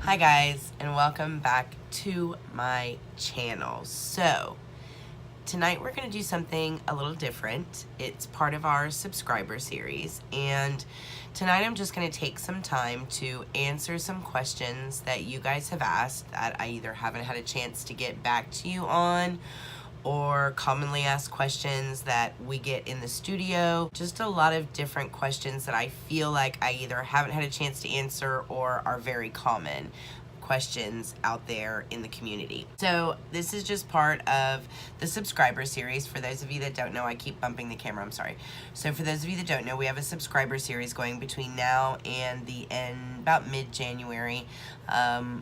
Hi guys, and welcome back to my channel. So tonight we're going to do something a little different. It's part of our subscriber series, and tonight I'm just going to take some time to answer some questions that you guys have asked that I either haven't had a chance to get back to you on, or commonly asked questions that we get in the studio. Just a lot of different questions that I feel like I either haven't had a chance to answer or are very common questions out there in the community. So this is just part of the subscriber series. For those of you that don't know, I keep bumping the camera, I'm sorry. So for those of you that don't know, we have a subscriber series going between now and the end, about mid-January,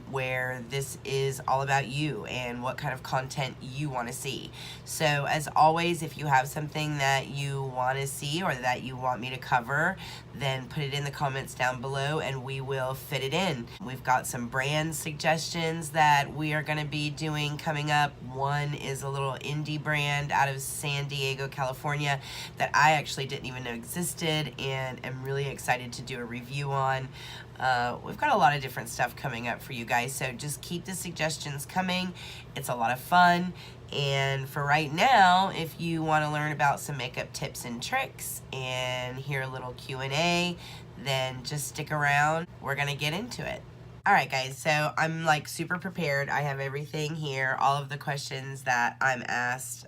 where this is all about you and what kind of content you want to see. So as always, if you have something that you want to see or that you want me to cover, then put it in the comments down below and we will fit it in. We've got some brand suggestions that we are going to be doing coming up. One is a little indie brand out of San Diego, California that I actually didn't even know existed and am really excited to do a review on. We've got a lot of different stuff coming up for you guys, so just keep the suggestions coming. It's a lot of fun. And for right now, if you want to learn about some makeup tips and tricks and hear a little Q&A, then just stick around. We're going to get into it. Alright guys, so I'm like super prepared. I have everything here, all of the questions that I'm asked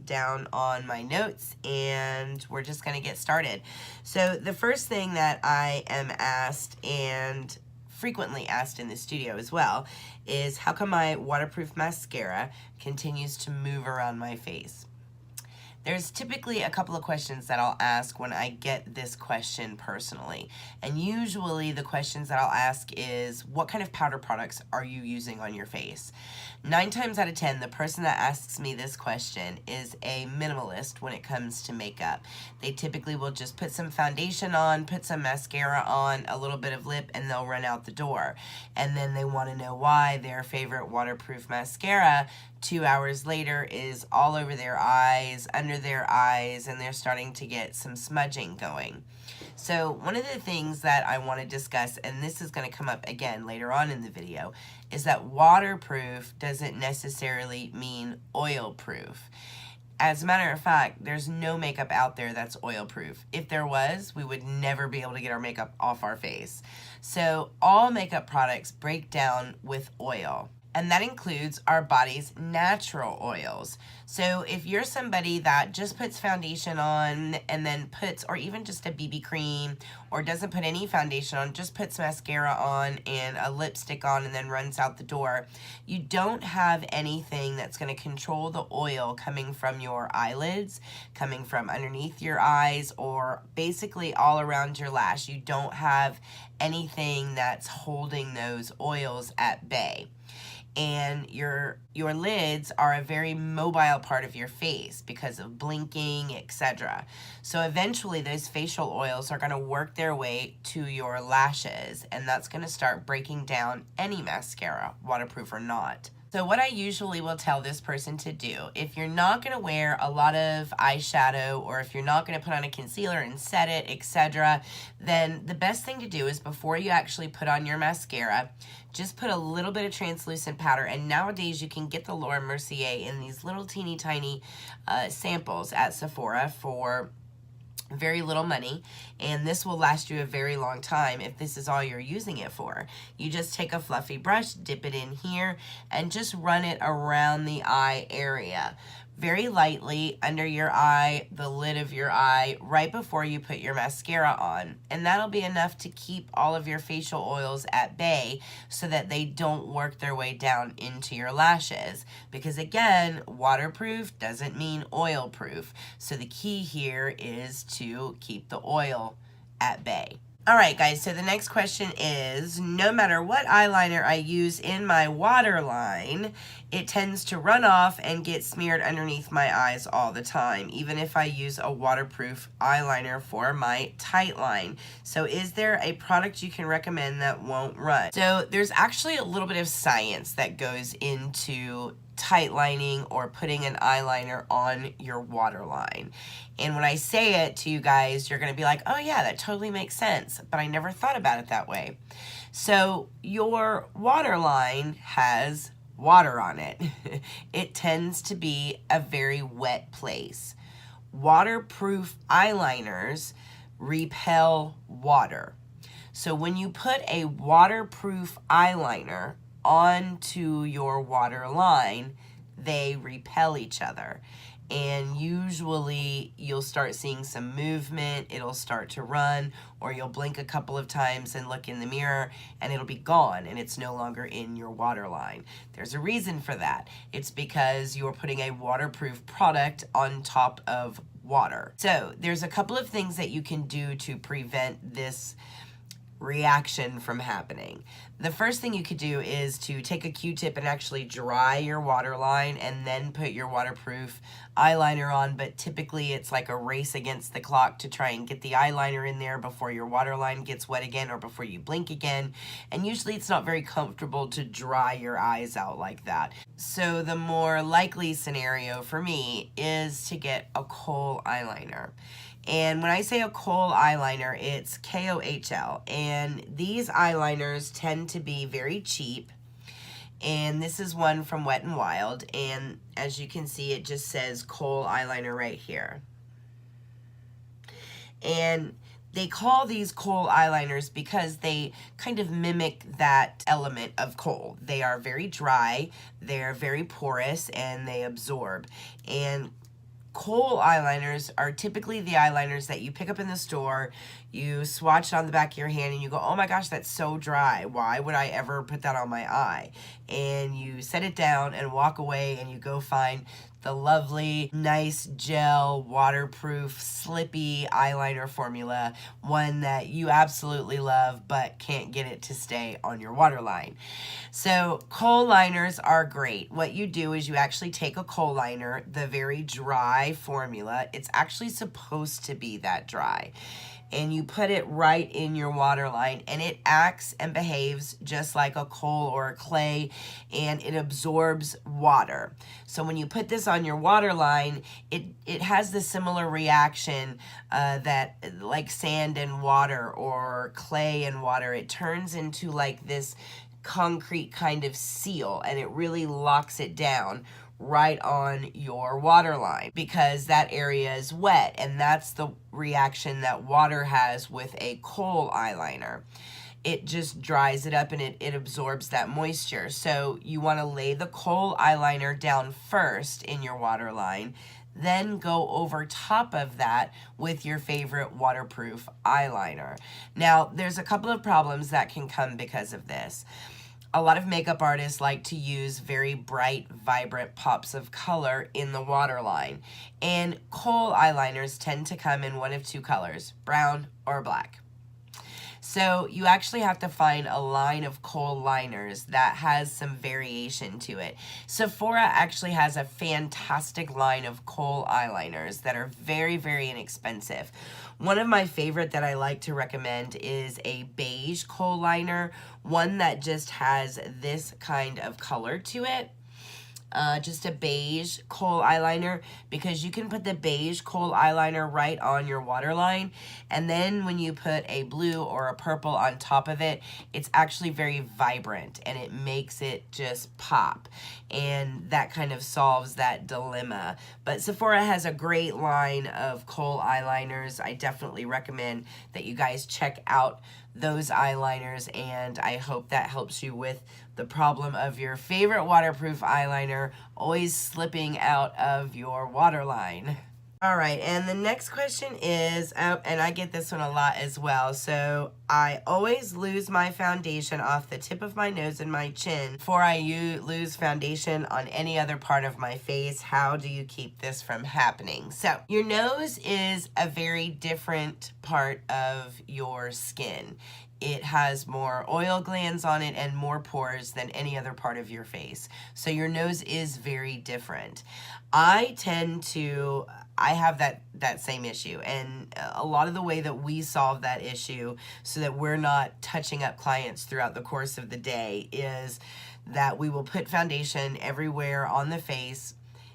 down on my notes, and we're just going to get started. So the first thing that I am asked, and frequently asked in the studio as well, is how come my waterproof mascara continues to move around my face? There's typically a couple of questions that I'll ask when I get this question personally. And usually the questions that I'll ask is, what kind of powder products are you using on your face? 9 times out of 10, the person that asks me this question is a minimalist when it comes to makeup. They typically will just put some foundation on, put some mascara on, a little bit of lip, and they'll run out the door. And then they want to know why their favorite waterproof mascara 2 hours later is all over their eyes, under their eyes, and they're starting to get some smudging going. So one of the things that I want to discuss, and this is going to come up again later on in the video, is that waterproof doesn't necessarily mean oil proof. As a matter of fact, there's no makeup out there that's oil proof. If there was, we would never be able to get our makeup off our face. So all makeup products break down with oil. And that includes our body's natural oils. So if you're somebody that just puts foundation on and then puts, or even just a BB cream, or doesn't put any foundation on, just puts mascara on and a lipstick on and then runs out the door, you don't have anything that's going to control the oil coming from your eyelids, coming from underneath your eyes, or basically all around your lash. You don't have anything that's holding those oils at bay. And your lids are a very mobile part of your face because of blinking, etc. So eventually those facial oils are going to work their way to your lashes, and that's going to start breaking down any mascara, waterproof or not. So what I usually will tell this person to do, if you're not going to wear a lot of eyeshadow, or if you're not going to put on a concealer and set it, etc., then the best thing to do is before you actually put on your mascara, just put a little bit of translucent powder. And nowadays you can get the Laura Mercier in these little teeny tiny samples at Sephora for very little money, and this will last you a very long time if this is all you're using it for. You just take a fluffy brush, dip it in here, and just run it around the eye area. Very lightly under your eye, the lid of your eye, right before you put your mascara on. And that'll be enough to keep all of your facial oils at bay so that they don't work their way down into your lashes. Because again, waterproof doesn't mean oil proof. So the key here is to keep the oil at bay. Alright guys, so the next question is, no matter what eyeliner I use in my waterline, it tends to run off and get smeared underneath my eyes all the time, even if I use a waterproof eyeliner for my tight line. So is there a product you can recommend that won't run? So there's actually a little bit of science that goes into tight lining or putting an eyeliner on your waterline. And when I say it to you guys, you're going to be like, oh yeah, that totally makes sense, but I never thought about it that way. So your waterline has water on it. It tends to be a very wet place. Waterproof eyeliners repel water. So when you put a waterproof eyeliner onto your water line, they repel each other. And usually you'll start seeing some movement, it'll start to run, or you'll blink a couple of times and look in the mirror and it'll be gone and it's no longer in your water line. There's a reason for that. It's because you're putting a waterproof product on top of water. So there's a couple of things that you can do to prevent this reaction from happening. The first thing you could do is to take a Q-tip and actually dry your waterline and then put your waterproof eyeliner on, but typically it's like a race against the clock to try and get the eyeliner in there before your waterline gets wet again or before you blink again, and usually it's not very comfortable to dry your eyes out like that. So the more likely scenario for me is to get a kohl eyeliner. And when I say a kohl eyeliner, it's K-O-H-L. And these eyeliners tend to be very cheap. And this is one from Wet n Wild. And as you can see, it just says kohl eyeliner right here. And they call these kohl eyeliners because they kind of mimic that element of kohl. They are very dry, they're very porous, and they absorb. And kohl eyeliners are typically the eyeliners that you pick up in the store, you swatch it on the back of your hand and you go, oh my gosh, that's so dry. Why would I ever put that on my eye? And you set it down and walk away and you go find the lovely, nice gel, waterproof, slippy eyeliner formula, one that you absolutely love but can't get it to stay on your waterline. So kohl liners are great. What you do is you actually take a kohl liner, the very dry formula, it's actually supposed to be that dry, and you put it right in your waterline, and it acts and behaves just like a kohl or a clay, and it absorbs water. So when you put this on your waterline, it has the similar reaction that like sand and water or clay and water. It turns into like this concrete kind of seal, and it really locks it down right on your waterline because that area is wet, and that's the reaction that water has with a kohl eyeliner. It just dries it up and it absorbs that moisture. So you want to lay the kohl eyeliner down first in your waterline, then go over top of that with your favorite waterproof eyeliner. Now, there's a couple of problems that can come because of this. A lot of makeup artists like to use very bright, vibrant pops of color in the waterline. And kohl eyeliners tend to come in one of two colors, brown or black. So you actually have to find a line of kohl liners that has some variation to it. Sephora actually has a fantastic line of kohl eyeliners that are very, very inexpensive. One of my favorite that I like to recommend is a beige kohl liner, one that just has this kind of color to it. Just a beige kohl eyeliner, because you can put the beige kohl eyeliner right on your waterline, and then when you put a blue or a purple on top of it, it's actually very vibrant and it makes it just pop, and that kind of solves that dilemma. But Sephora has a great line of kohl eyeliners. I definitely recommend that you guys check out those eyeliners, and I hope that helps you with the problem of your favorite waterproof eyeliner always slipping out of your waterline. All right, and the next question is, and I get this one a lot as well, so I always lose my foundation off the tip of my nose and my chin before I lose foundation on any other part of my face. How do you keep this from happening? So your nose is a very different part of your skin. It has more oil glands on it and more pores than any other part of your face. So your nose is very different. I have that same issue, and a lot of the way that we solve that issue so that we're not touching up clients throughout the course of the day is that we will put foundation everywhere on the face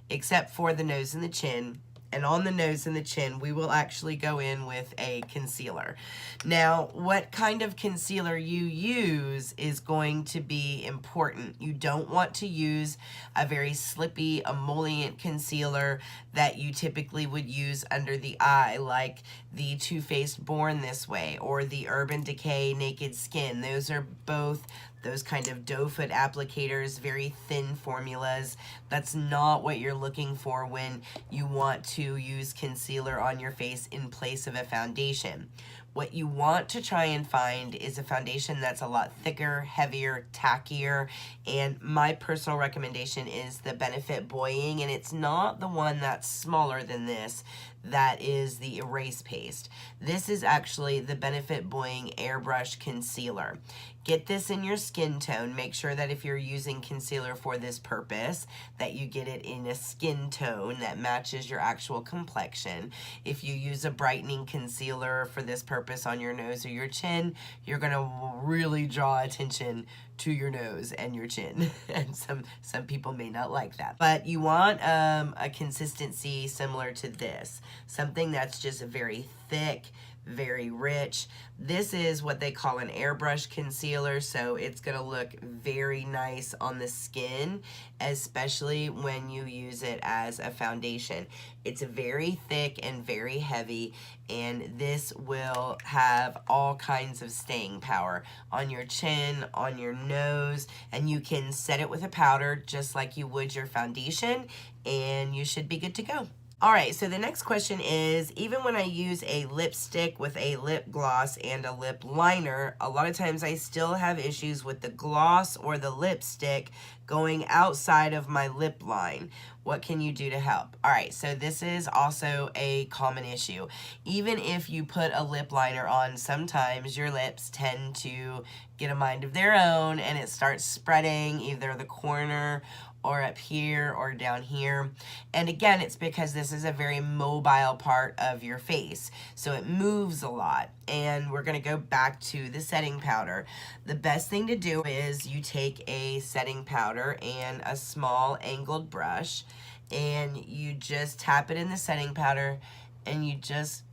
except for the nose and the chin. And on the nose and the chin, we will actually go in with a concealer. Now, what kind of concealer you use is going to be important. You don't want to use a very slippy, emollient concealer that you typically would use under the eye, like the Too Faced Born This Way or the Urban Decay Naked Skin. Those are both those kind of doe foot applicators, very thin formulas. That's not what you're looking for when you want to use concealer on your face in place of a foundation. What you want to try and find is a foundation that's a lot thicker, heavier, tackier, and my personal recommendation is the Benefit Buoying, and it's not the one that's smaller than this. That is the Erase Paste. This is actually the Benefit Buoying Airbrush Concealer. Get this in your skin tone. Make sure that if you're using concealer for this purpose, that you get it in a skin tone that matches your actual complexion. If you use a brightening concealer for this purpose on your nose or your chin, you're gonna really draw attention to your nose and your chin. And some people may not like that. But you want a consistency similar to this. Something that's just very thick, very rich. This is what they call an airbrush concealer, so it's gonna look very nice on the skin, especially when you use it as a foundation. It's very thick and very heavy, and this will have all kinds of staying power on your chin, on your nose, and you can set it with a powder just like you would your foundation, and you should be good to go. All right, so the next question is, even when I use a lipstick with a lip gloss and a lip liner, a lot of times I still have issues with the gloss or the lipstick going outside of my lip line. What can you do to help? All right, so this is also a common issue. Even if you put a lip liner on, sometimes your lips tend to get a mind of their own and it starts spreading either the corner or up here or down here. And again, it's because this is a very mobile part of your face, so it moves a lot. And we're gonna go back to the setting powder. The best thing to do is you take a setting powder and a small angled brush, and you just tap it in the setting powder, and you just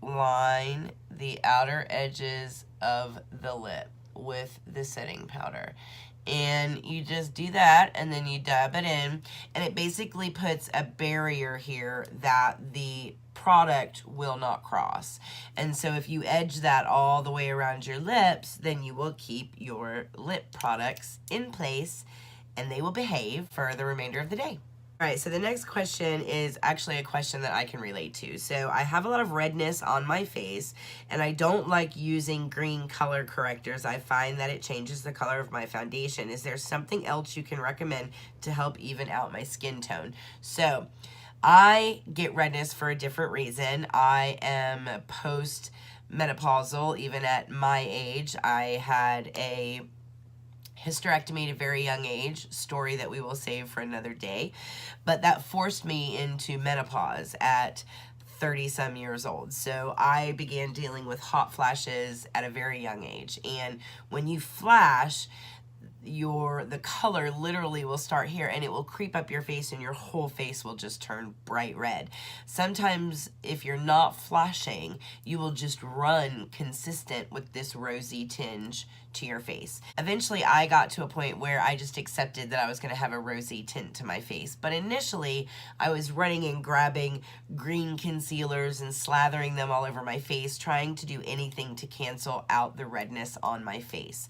line the outer edges of the lip with the setting powder. And you just do that, and then you dab it in, and it basically puts a barrier here that the product will not cross. And so if you edge that all the way around your lips, then you will keep your lip products in place and they will behave for the remainder of the day. All right, so the next question is actually a question that I can relate to. So I have a lot of redness on my face, and I don't like using green color correctors. I find that it changes the color of my foundation. Is there something else you can recommend to help even out my skin tone? So I get redness for a different reason. I am post-menopausal, even at my age. I had a hysterectomy at a very young age, story that we will save for another day, but that forced me into menopause at 30 some years old. So I began dealing with hot flashes at a very young age, and when you flash, the color literally will start here and it will creep up your face and your whole face will just turn bright red. Sometimes if you're not flashing, you will just run consistent with this rosy tinge to your face. Eventually I got to a point where I just accepted that I was going to have a rosy tint to my face, but initially I was running and grabbing green concealers and slathering them all over my face, trying to do anything to cancel out the redness on my face.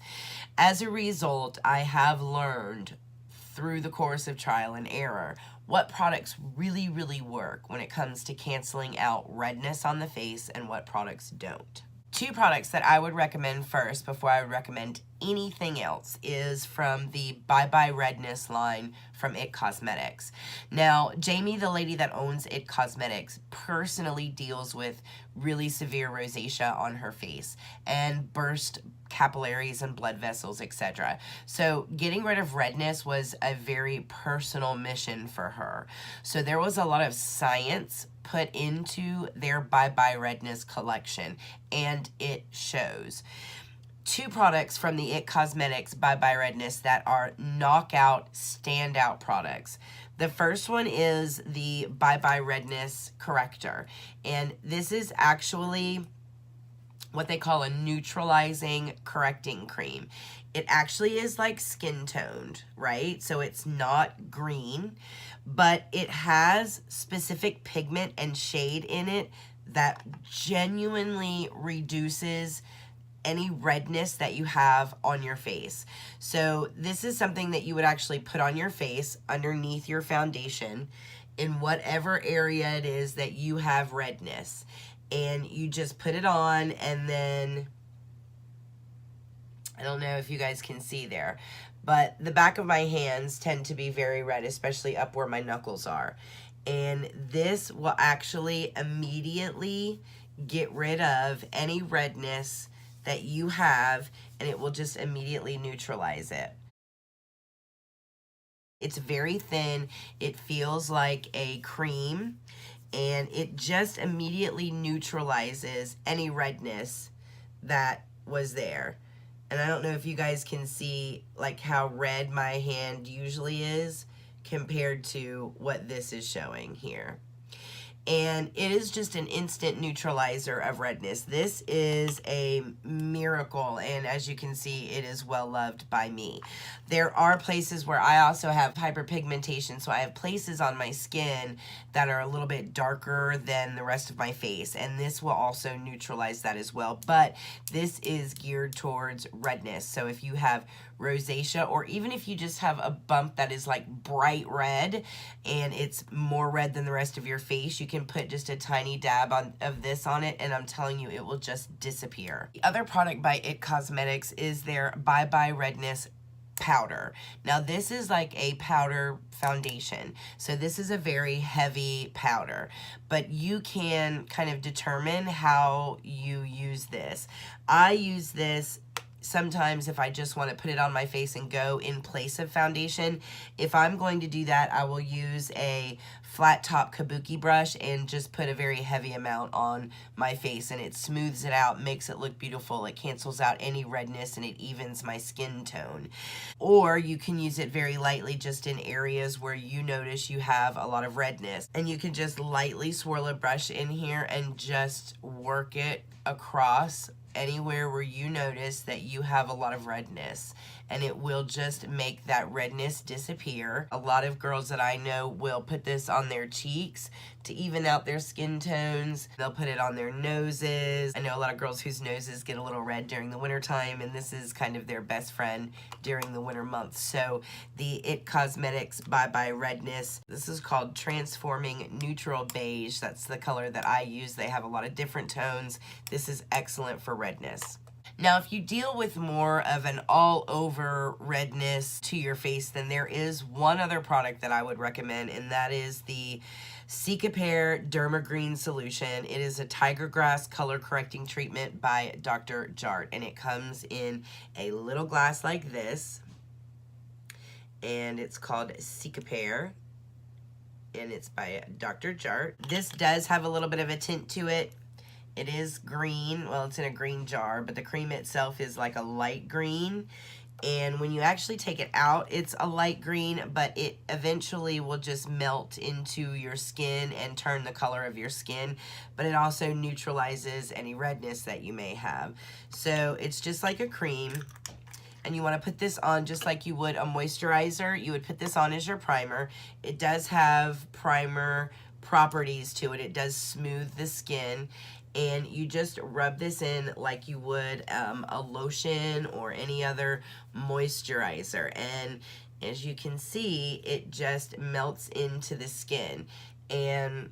As a result, I have learned through the course of trial and error what products really, really work when it comes to canceling out redness on the face and what products don't. Two products that I would recommend first before I would recommend anything else is from the Bye Bye Redness line from It Cosmetics. Now, Jamie, the lady that owns It Cosmetics, personally deals with really severe rosacea on her face and burst capillaries and blood vessels, etc. So getting rid of redness was a very personal mission for her. So there was a lot of science put into their Bye Bye Redness collection, and it shows. two products from the It Cosmetics Bye Bye Redness that are knockout, standout products. The first one is the Bye Bye Redness Corrector. And this is actually what they call a neutralizing correcting cream. It actually is like skin toned, right? So it's not green, but it has specific pigment and shade in it that genuinely reduces any redness that you have on your face. So this is something that you would actually put on your face underneath your foundation in whatever area it is that you have redness. And you just put it on, and then, I don't know if you guys can see there, but the back of my hands tend to be very red, especially up where my knuckles are. And this will actually immediately get rid of any redness that you have, and it will just immediately neutralize it. It's very thin. It feels like a cream, and it just immediately neutralizes any redness that was there. And I don't know if you guys can see like how red my hand usually is compared to what this is showing here. And it is just an instant neutralizer of redness. This is a miracle, and as you can see, it is well loved by me. There are places where I also have hyperpigmentation, so I have places on my skin that are a little bit darker than the rest of my face, and this will also neutralize that as well. But this is geared towards redness, so if you have rosacea, or even if you just have a bump that is like bright red and it's more red than the rest of your face, you can put just a tiny dab of this on it, and I'm telling you, it will just disappear. The other product by It Cosmetics is their Bye Bye Redness powder. Now this is like a powder foundation, so this is a very heavy powder, but you can kind of determine how you use this. I use this sometimes if I just want to put it on my face and go in place of foundation. If I'm going to do that, I will use a flat top kabuki brush and just put a very heavy amount on my face, and it smooths it out, makes it look beautiful. It cancels out any redness, and it evens my skin tone. Or you can use it very lightly just in areas where you notice you have a lot of redness, and you can just lightly swirl a brush in here and just work it across anywhere where you notice that you have a lot of redness, and it will just make that redness disappear. A lot of girls that I know will put this on their cheeks to even out their skin tones. They'll put it on their noses. I know a lot of girls whose noses get a little red during the winter time, and this is kind of their best friend during the winter months. So the It Cosmetics Bye Bye Redness, this is called Transforming Neutral Beige. That's the color that I use. They have a lot of different tones. This is excellent for redness. Now, if you deal with more of an all-over redness to your face, then there is one other product that I would recommend, and that is the Cicapair Dermagreen Solution. It is a tiger grass color correcting treatment by Dr. Jart, and it comes in a little glass like this, and it's called Cicapair, and it's by Dr. Jart. This does have a little bit of a tint to it. It is green. Well, it's in a green jar, but the cream itself is like a light green. And when you actually take it out, it's a light green, but it eventually will just melt into your skin and turn the color of your skin. But it also neutralizes any redness that you may have. So it's just like a cream. And you want to put this on just like you would a moisturizer. You would put this on as your primer. It does have primer properties to it. It does smooth the skin. And you just rub this in like you would a lotion or any other moisturizer. And as you can see, it just melts into the skin. And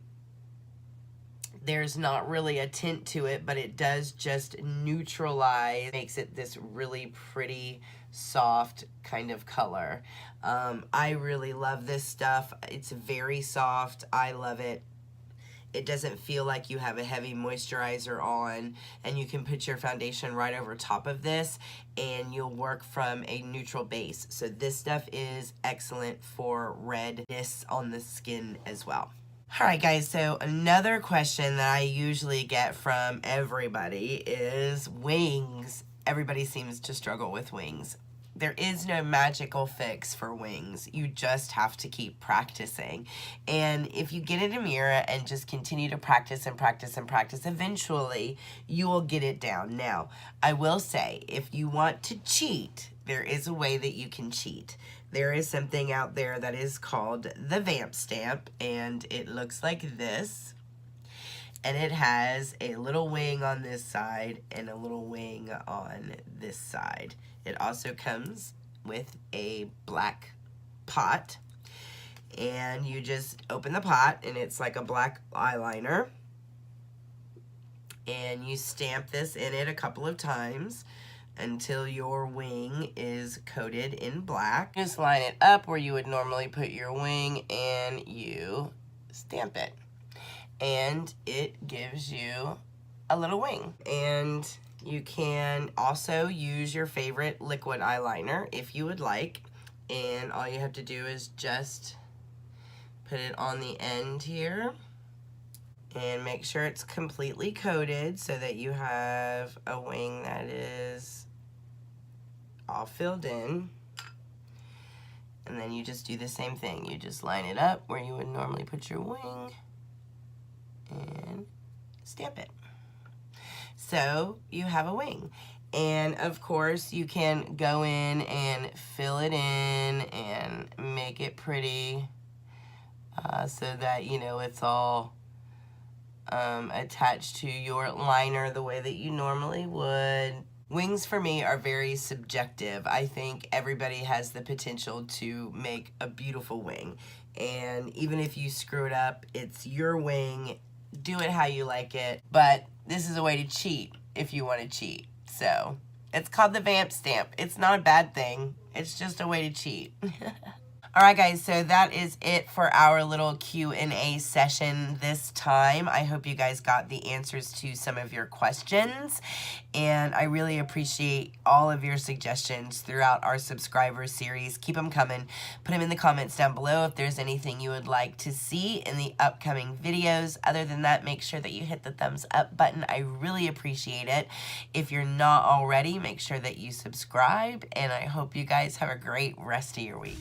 there's not really a tint to it, but it does just neutralize, makes it this really pretty, soft kind of color. I really love this stuff. It's very soft. I love it. It doesn't feel like you have a heavy moisturizer on, and you can put your foundation right over top of this, and you'll work from a neutral base. So this stuff is excellent for redness on the skin as well. Alright guys, so another question that I usually get from everybody is wings. everybody seems to struggle with wings. There is no magical fix for wings. You just have to keep practicing. And if you get in a mirror and just continue to practice and practice and practice, eventually you will get it down. Now, I will say, if you want to cheat, there is a way that you can cheat. There is something out there that is called the vamp stamp, and it looks like this. And it has a little wing on this side and a little wing on this side. It also comes with a black pot. And you just open the pot, and it's like a black eyeliner. And you stamp this in it a couple of times until your wing is coated in black. Just line it up where you would normally put your wing, and you stamp it. And it gives you a little wing. And you can also use your favorite liquid eyeliner if you would like. And all you have to do is just put it on the end here. And make sure it's completely coated so that you have a wing that is all filled in. And then you just do the same thing. You just line it up where you would normally put your wing and stamp it. So you have a wing. And of course you can go in and fill it in and make it pretty so that, you know, it's all attached to your liner the way that you normally would. Wings for me are very subjective. I think everybody has the potential to make a beautiful wing. And even if you screw it up, it's your wing. Do it how you like it. But this is a way to cheat if you want to cheat. So it's called the vamp stamp. It's not a bad thing. It's just a way to cheat. Alright guys, so that is it for our little Q&A session this time. I hope you guys got the answers to some of your questions, and I really appreciate all of your suggestions throughout our subscriber series. Keep them coming. Put them in the comments down below if there's anything you would like to see in the upcoming videos. Other than that, make sure that you hit the thumbs up button. I really appreciate it. If you're not already, make sure that you subscribe, and I hope you guys have a great rest of your week.